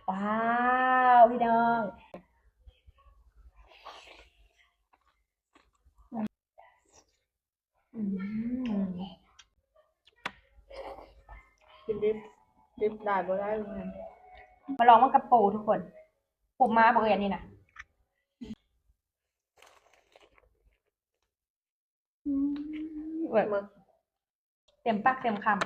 ว้าวพี่น้องอืมกินดิบได้บ่ได้เลย มาลองมันกับปูทุกคนปูม้าบอกอย่างนี้นะเว้ย มึก เต็มปากเต็มคำ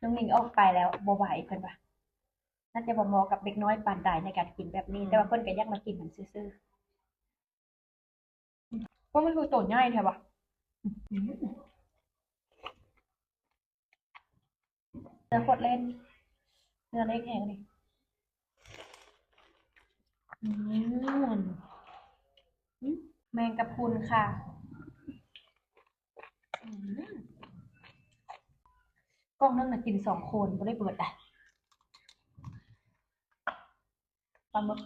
น้องหนิงออกไปแล้วบ่ไหวเพิ่นปะน่าจะบ่เหมาะกับเด็กน้อยปานใดในการกินแบบนี้ แต่ว่าเพิ่นก็อยากมากินมันซื่อๆว่ามันคือตัวง่ายแท้ปะเนื้อโคตรเล่นเนื้อเล็กแห้งนี่อืมแมงกะพรุนค่ะอืมกล้องนั่งน่ะกิน2 คนบ่ได้เบิดอ่ะปลาหมึก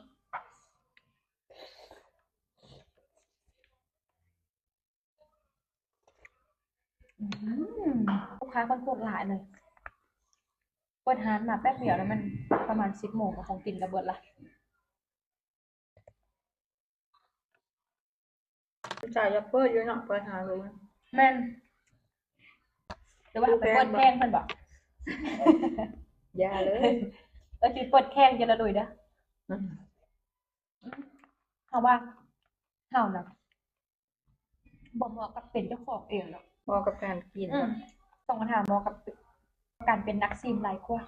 อืลูกค้าคนโคตรหลายเลยเปิดร้านมาแป๊บเดียวแล้วมันประมาณ10 โมงก็คงกินระเบิดละจ่ายยับเปิดอยู่เนาะเปิดหารู้ แม่นหรือว่าเอาไปเปิดแข้งเพิ่นบอก อย่าเลย แล้วสิเปิดแข้งจะละดุยเด้อเฮาว่าเฮาน่ะบ่เหมาะกับเป็นเจ้าของเองหรอกพอกับการกิน ต้องมาถามเหมาะกับการเป็นนักซิมหลายกว่า